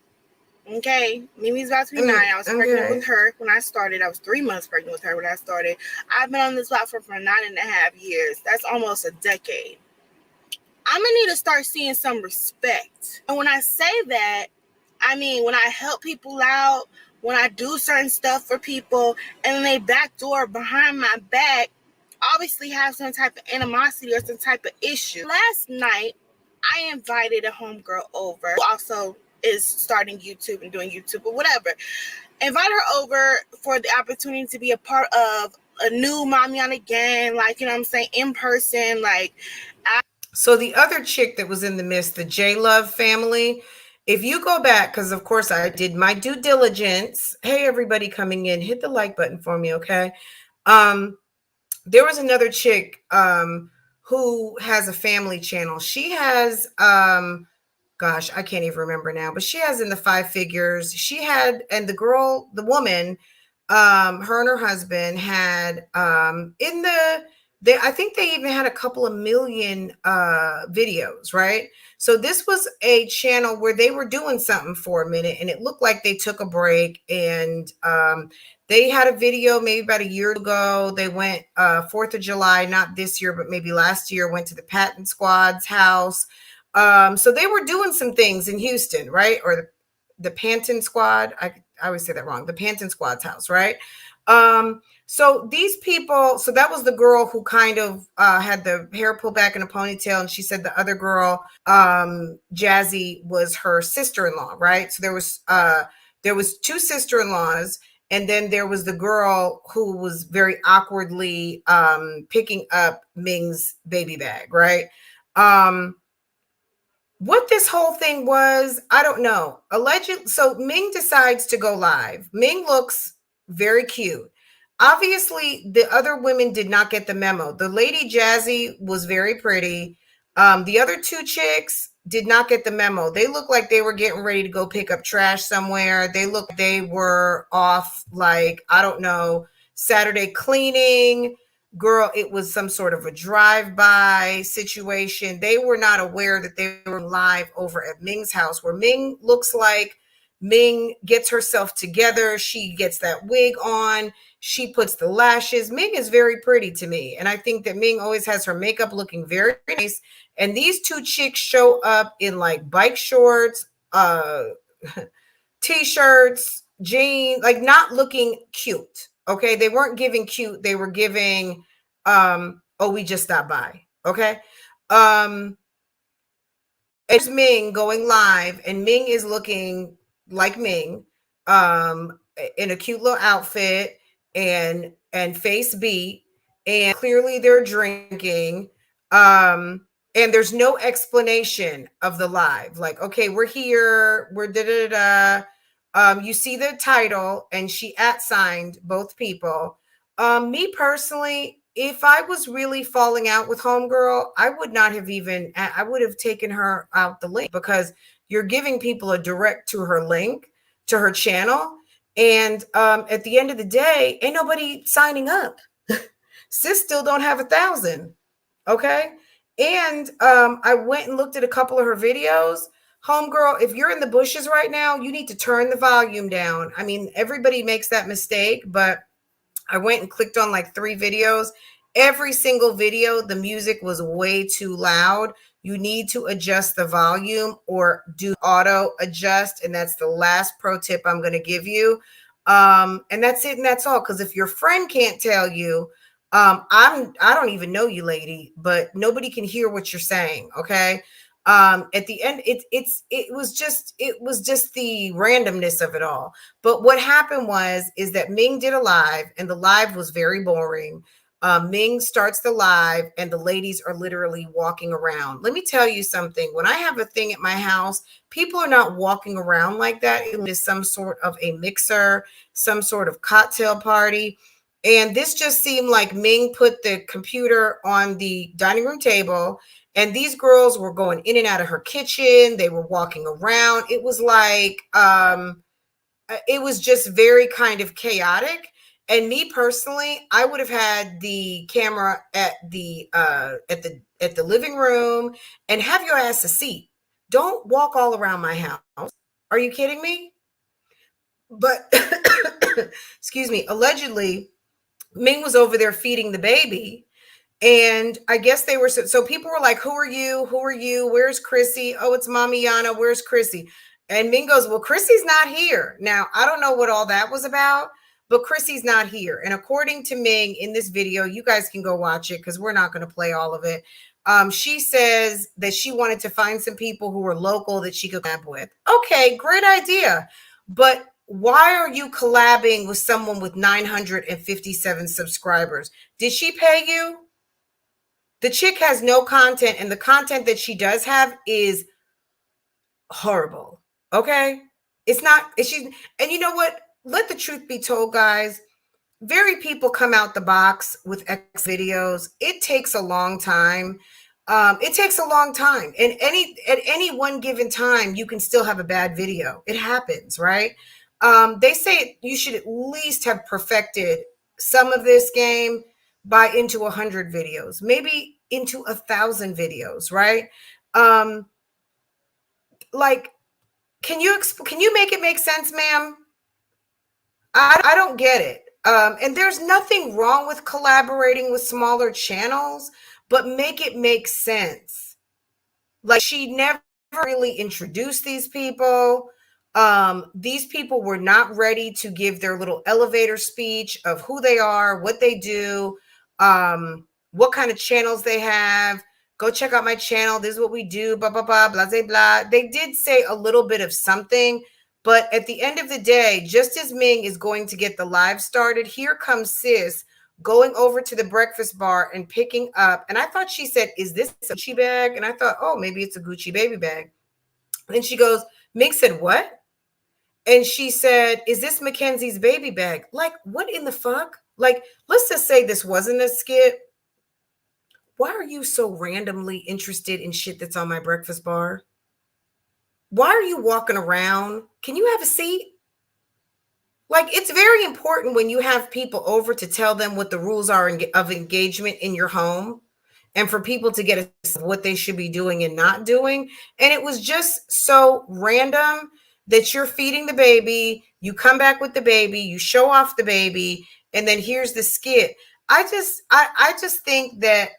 Okay, Mimi's about to be 9. I was pregnant with her when I started. I was 3 months pregnant with her when I started. I've been on this platform for 9.5 years. That's almost a decade. I'm gonna need to start seeing some respect. And when I say that, I mean when I help people out, when I do certain stuff for people, and then they backdoor behind my back, obviously have some type of animosity or some type of issue. Last night, I invited a homegirl over who also is starting YouTube and doing YouTube or whatever. Invite her over for the opportunity to be a part of a new Mommianagang, like, you know what I'm saying, in person, like. So the other chick that was in the midst, the J Love family, if you go back, because of course I did my due diligence. Hey, everybody coming in, hit the like button for me, okay? There was another chick who has a family channel. She has gosh, I can't even remember now, but she has in the 5 figures. She had, and the girl, the woman, her and her husband had in the I think they even had a couple of million videos, right? So this was a channel where they were doing something for a minute, and it looked like they took a break, and they had a video maybe about a year ago. They went 4th of July, not this year, but maybe last year, went to the Panton squad's house. So they were doing some things in Houston, right? Or the Panton squad. I always say that wrong. The Panton squad's house, right? So these people, so that was the girl who kind of had the hair pulled back in a ponytail. And she said the other girl, Jazzy, was her sister-in-law, right? So there was 2 sister-in-laws. And then there was the girl who was very awkwardly picking up Ming's baby bag, right? What this whole thing was, I don't know. Allegedly, so Ming decides to go live. Ming looks very cute. Obviously, the other women did not get the memo. The lady Jazzy was very pretty. The other 2 chicks did not get the memo. They looked like they were getting ready to go pick up trash somewhere. They were off, like, I don't know, Saturday cleaning. Girl, it was some sort of a drive-by situation. They were not aware that they were live over at Ming's house, where Ming looks like Ming gets herself together. She gets that wig on. She puts the lashes. Ming is very pretty to me. And I think that Ming always has her makeup looking very nice. And these 2 chicks show up in like bike shorts, t-shirts, jeans, like not looking cute. Okay. They weren't giving cute. They were giving, oh, we just stopped by. Okay. It's Ming going live, and Ming is looking like Ming, in a cute little outfit and face beat, and clearly they're drinking. And there's no explanation of the live. Like, okay, we're here, we're da-da-da-da. You see the title, and she @signed both people. Me personally, if I was really falling out with homegirl, I would not have even, I would have taken her out the link, because you're giving people a direct to her link, to her channel. And at the end of the day, ain't nobody signing up. Sis still don't have 1,000. Okay. And I went and looked at a couple of her videos. Homegirl, if you're in the bushes right now, you need to turn the volume down. I mean, everybody makes that mistake, but I went and clicked on like 3 videos. Every single video, the music was way too loud. You need to adjust the volume or do auto adjust. And that's the last pro tip I'm going to give you. And that's it. And that's all. Because if your friend can't tell you, I don't even know you, lady, but nobody can hear what you're saying. Okay. At the end, it was just the randomness of it all. But what happened is that Ming did a live, and the live was very boring. Ming starts the live and the ladies are literally walking around. Let me tell you something. When I have a thing at my house, people are not walking around like that. It is some sort of a mixer, some sort of cocktail party. And this just seemed like Ming put the computer on the dining room table and these girls were going in and out of her kitchen. They were walking around. It was like, it was just very kind of chaotic. And me personally, I would have had the camera at the living room and have your ass a seat. Don't walk all around my house. Are you kidding me? But excuse me, allegedly, Ming was over there feeding the baby. And I guess they were, so people were like, who are you? Who are you? Where's Chrissy? Oh, it's Mommiana. Where's Chrissy? And Ming goes, well, Chrissy's not here. Now, I don't know what all that was about, but Chrissy's not here. And according to Ming in this video, you guys can go watch it because we're not going to play all of it. She says that she wanted to find some people who were local that she could collab with. Okay, great idea. But why are you collabing with someone with 957 subscribers? Did she pay you? The chick has no content, and the content that she does have is horrible. Okay? It's not, and you know what? Let the truth be told, guys. Very people come out the box with X videos. It takes a long time. It takes a long time. And at any one given time, you can still have a bad video. It happens, right? They say you should at least have perfected some of this game by into 100 videos, maybe into 1,000 videos, right? Like, can you make it make sense, ma'am? I don't get it. And there's nothing wrong with collaborating with smaller channels, but make it make sense. Like, she never really introduced these people. These people were not ready to give their little elevator speech of who they are, what they do, what kind of channels they have. Go check out my channel. This is what we do, blah, blah, blah, blah, blah, blah. They did say a little bit of something, but at the end of the day, just as Ming is going to get the live started, here comes sis going over to the breakfast bar and picking up. And I thought she said, is this a Gucci bag? And I thought, oh, maybe it's a Gucci baby bag. And then she goes, Ming said, what? And she said, is this Mackenzie's baby bag? Like, what in the fuck? Like, let's just say this wasn't a skit. Why are you so randomly interested in shit that's on my breakfast bar? Why are you walking around? Can you have a seat? Like, it's very important when you have people over to tell them what the rules are of engagement in your home and for people to get a sense of what they should be doing and not doing. And it was just so random that you're feeding the baby, you come back with the baby, you show off the baby, and then here's the skit. I just think that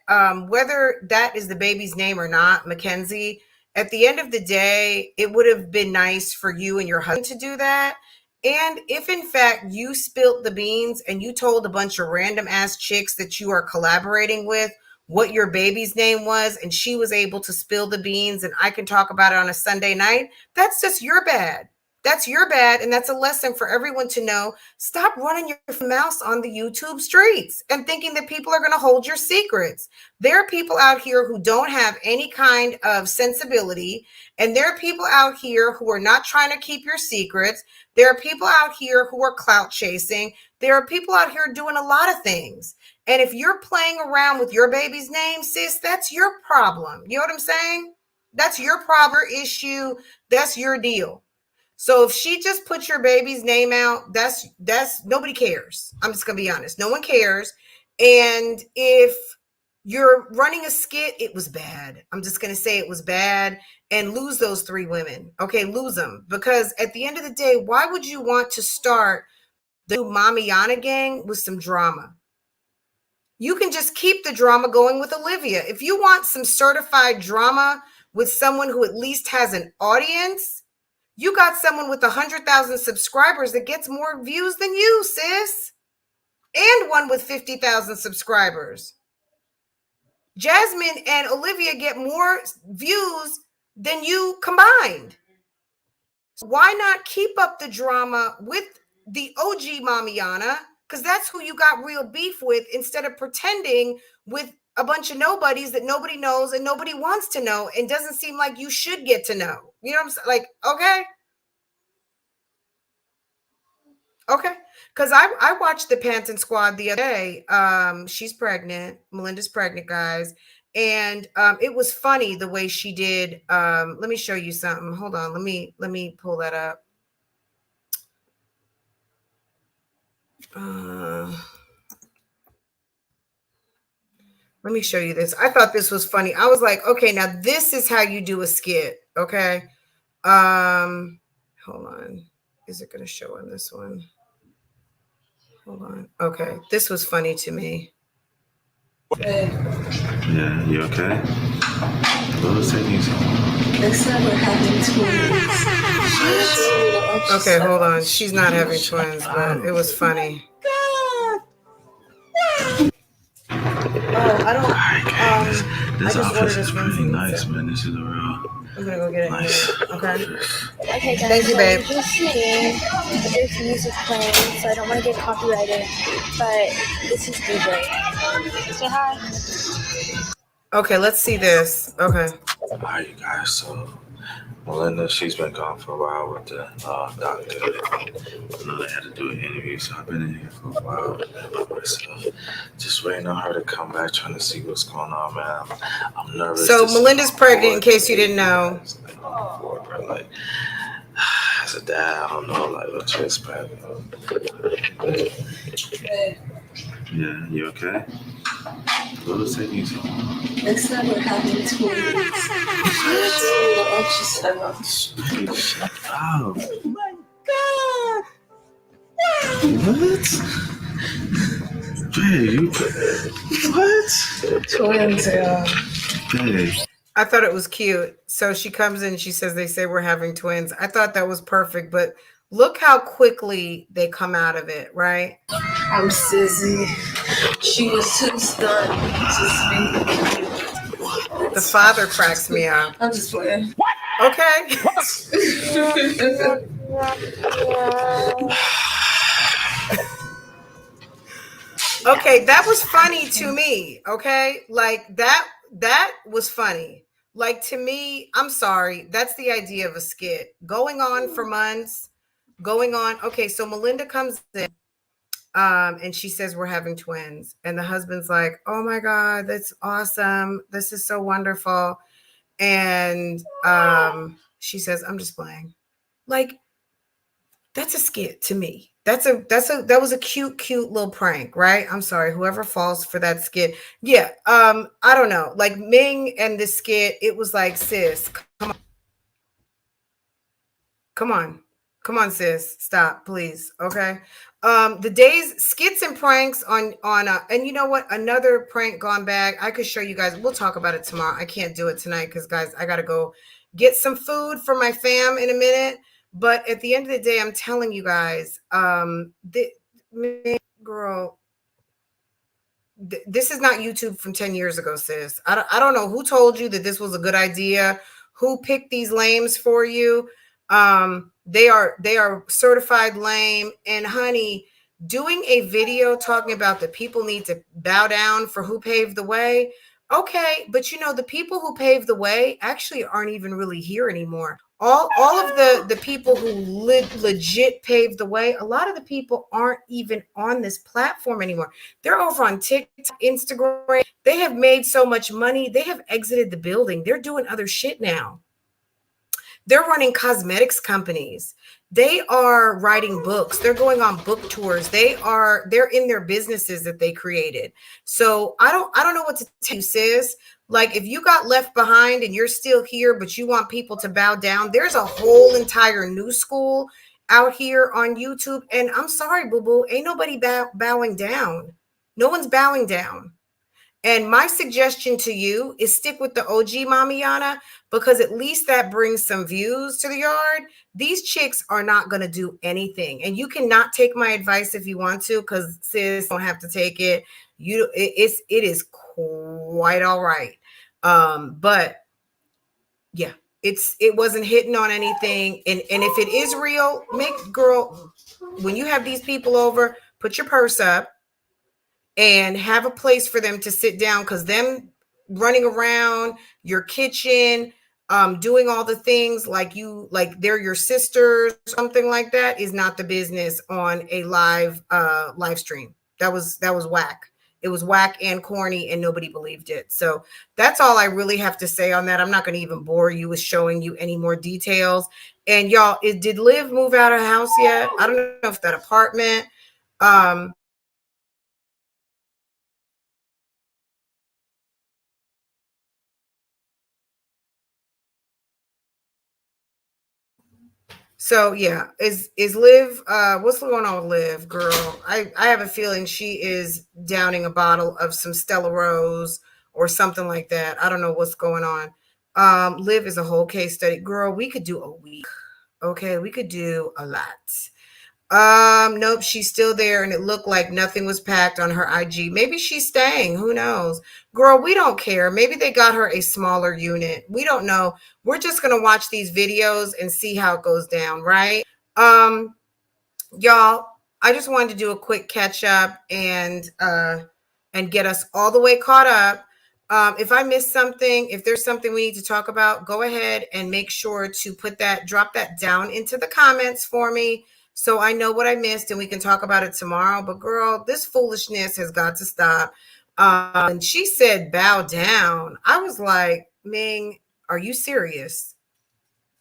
whether that is the baby's name or not, Mackenzie, at the end of the day, it would have been nice for you and your husband to do that. And if in fact you spilt the beans and you told a bunch of random ass chicks that you are collaborating with what your baby's name was, and she was able to spill the beans and I can talk about it on a Sunday night, that's just your bad. That's your bad. And that's a lesson for everyone to know. Stop running your mouth on the YouTube streets and thinking that people are going to hold your secrets. There are people out here who don't have any kind of sensibility. And there are people out here who are not trying to keep your secrets. There are people out here who are clout chasing. There are people out here doing a lot of things. And if you're playing around with your baby's name, sis, that's your problem. You know what I'm saying? That's your problem, issue. That's your deal. So if she just put your baby's name out, that's nobody cares. I'm just going to be honest. No one cares. And if you're running a skit, it was bad. I'm just going to say it was bad, and lose those 3 women. Okay, lose them. Because at the end of the day, why would you want to start the new Mommianagang with some drama? You can just keep the drama going with Olivia. If you want some certified drama with someone who at least has an audience, you got someone with 100,000 subscribers that gets more views than you, sis. And one with 50,000 subscribers. Jasmine and Olivia get more views than you combined. So why not keep up the drama with the OG Mommiana? because that's who you got real beef with, instead of pretending with a bunch of nobodies that nobody knows and nobody wants to know and doesn't seem like you should get to know. You know what I'm saying? Like, okay. Because I watched the Panton Squad the other day. She's pregnant. Melinda's pregnant, guys. And it was funny the way she did. Let me show you something. Hold on. Let me pull that up. Let me show you this. I thought this was funny. I was like, okay, now this is how you do a skit. Okay. Hold on. Is it going to show on this one? Hold on. Okay. This was funny to me. Yeah, you okay? What was taking so long? They said we're having twins. Okay, hold on. She's not having twins, but it was funny. I don't. This I just outfit ordered is a pretty swimsuit, nice, so man. This is a real I'm gonna go get it. nice. Okay. Okay, guys. Thank you, babe. I'm just saying that there's music playing, so I don't want to get copyrighted. But this is DJ. Say hi. Okay, let's see this. Okay. Alright, you guys. So Melinda, she's been gone for a while with the doctor. I know they had to do an interview, so I've been in here for a while by myself. Just waiting on her to come back, trying to see what's going on, man. I'm nervous. So Melinda's pregnant, in case you didn't know. Like, as a dad, I don't know, like, what to expect. Yeah, you okay? What was taking so long? They said we're having twins. Shut up. Oh my god! What? Babe, what? Twins, yeah. Babe. I thought it was cute. So she comes in, she says they say we're having twins. I thought that was perfect, but look how quickly they come out of it, right? I'm Sizzy. She was too stunned to speak. The father cracks me up. I'm just playing. Okay. Okay, that was funny to me. Okay, like that was funny. Like, to me, I'm sorry, that's the idea of a skit going on for months, going on. Okay, so Melinda comes in, and she says we're having twins, and the husband's like, oh my god, that's awesome, this is so wonderful. And she says, I'm just playing. Like, that's a skit to me. That was a cute little prank, right? I'm sorry, whoever falls for that skit. Yeah, I don't know. Like, Ming and this skit, it was like, sis, come on, sis, stop, please. Okay. The days, skits and pranks on and you know what? Another prank gone bad. I could show you guys. We'll talk about it tomorrow. I can't do it tonight because, guys, I gotta go get some food for my fam in a minute. But at the end of the day, I'm telling you guys, girl, this is not YouTube from 10 years ago, sis. I don't know who told you that this was a good idea. Who picked these lames for you? They are certified lame. And honey, doing a video talking about the people need to bow down for who paved the way. Okay, but you know, the people who paved the way actually aren't even really here anymore. All of the people who legit paved the way, a lot of the people aren't even on this platform anymore. They're over on TikTok, Instagram. They have made so much money. They have exited the building. They're doing other shit now. They're running cosmetics companies. They are writing books. They're going on book tours. They're in their businesses that they created. So I don't know what to tell you, sis. Like, if you got left behind and you're still here, but you want people to bow down, there's a whole entire new school out here on YouTube. And I'm sorry, boo-boo, ain't nobody bowing down. No one's bowing down. And my suggestion to you is stick with the OG Mommiana, because at least that brings some views to the yard. These chicks are not going to do anything. And you cannot take my advice if you want to, because sis, don't have to take it. It is quite all right. But yeah, it wasn't hitting on anything. And if it is real, girl, when you have these people over, put your purse up and have a place for them to sit down, because them running around your kitchen, doing all the things like they're your sisters, something like that, is not the business on a live stream. That was whack. It was whack and corny, and nobody believed it. So that's all I really have to say on that. I'm not going to even bore you with showing you any more details. And y'all, did Liv move out of the house yet? I don't know if that apartment. So yeah, is Liv, what's going on with Liv, girl? I have a feeling she is downing a bottle of some Stella Rose or something like that. I don't know what's going on. Liv is a whole case study. Girl, we could do a week. Okay, we could do a lot. Nope, she's still there, and it looked like nothing was packed on her IG. Maybe she's staying. Who knows? Girl, we don't care. Maybe they got her a smaller unit. We don't know. We're just gonna watch these videos and see how it goes down, right? Y'all, I just wanted to do a quick catch up and get us all the way caught up. If I missed something, if there's something we need to talk about, go ahead and make sure to drop that down into the comments for me, so I know what I missed and we can talk about it tomorrow. But girl, this foolishness has got to stop. And she said, bow down. I was like, Ming, are you serious?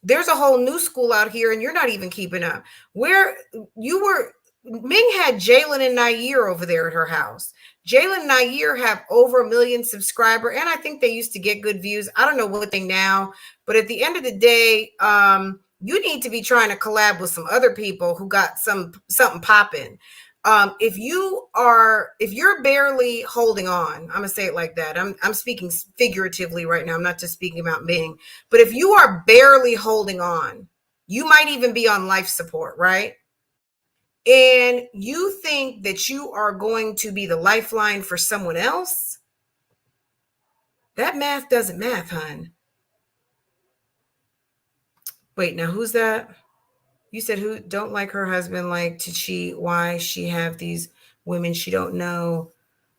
There's a whole new school out here and you're not even keeping up. Where you were, Ming had Jalen and Nair over there at her house. Jalen and Nair have over 1 million subscribers, and I think they used to get good views. I don't know what they now, but at the end of the day, you need to be trying to collab with some other people who got something popping. If you're barely holding on, I'm gonna say it like that. I'm speaking figuratively right now. I'm not just speaking about Ming, but if you are barely holding on, you might even be on life support, right? And you think that you are going to be the lifeline for someone else? That math doesn't math, hun. Wait, now who's that? You said who don't like her husband, like to cheat? Why she have these women she don't know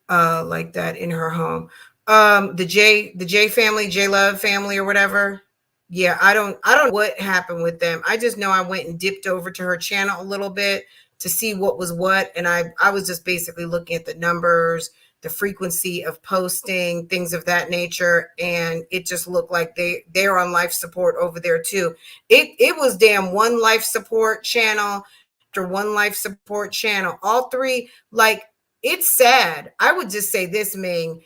like that in her home? The J family, J Love family or whatever. Yeah, I don't know what happened with them. I just know I went and dipped over to her channel a little bit to see what was what, and I was just basically looking at the numbers, the frequency of posting, things of that nature, and it just looked like they're on life support over there too. It was damn one life support channel after one life support channel, all three. Like, it's sad. I would just say this, Ming,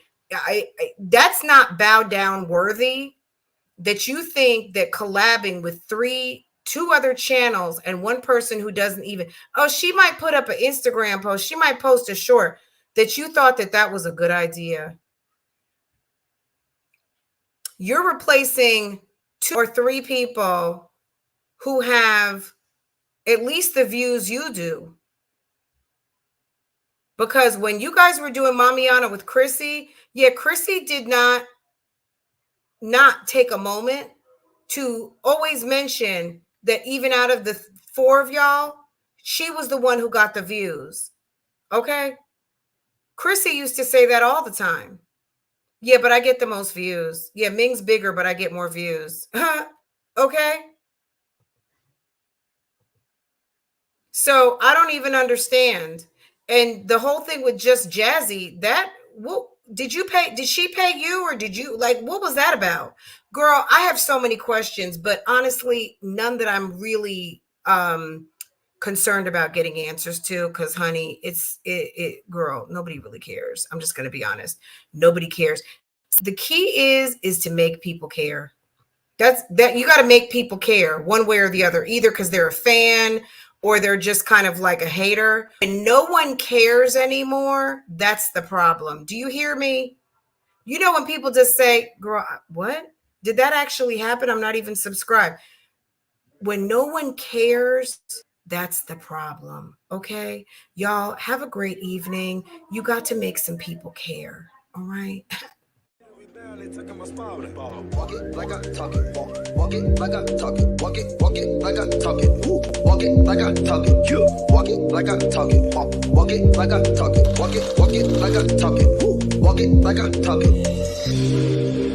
that's not bow down worthy, that you think that collabing with two other channels and one person who doesn't even, she might put up an Instagram post, she might post a short, that you thought that was a good idea. You're replacing 2 or 3 people who have at least the views you do. Because when you guys were doing Mommiana with Chrissy, yeah, Chrissy did not take a moment to always mention that even out of the 4 of y'all, she was the one who got the views. Okay? Chrissy used to say that all the time. Yeah, but I get the most views. Yeah, Ming's bigger, but I get more views. Okay? So I don't even understand. And the whole thing with Just Jazzy, did she pay you, or did you, like, what was that about? Girl, I have so many questions, but honestly, none that I'm really concerned about getting answers to, because honey, girl, nobody really cares. I'm just going to be honest. Nobody cares. The key is to make people care. That you got to make people care one way or the other, either because they're a fan or they're just kind of like a hater. And no one cares anymore. That's the problem. Do you hear me? You know, when people just say, girl, what? Did that actually happen? I'm not even subscribed. When no one cares, that's the problem. Okay? Y'all have a great evening. You got to make some people care. All right? Walk it like I talk it. Walk it like I talk it. Walk it like I talk it. Walk it like I talk it. Walk it like I talk it. Walk it like I talk it. Walk it like I talk it. Walk it like I talk it.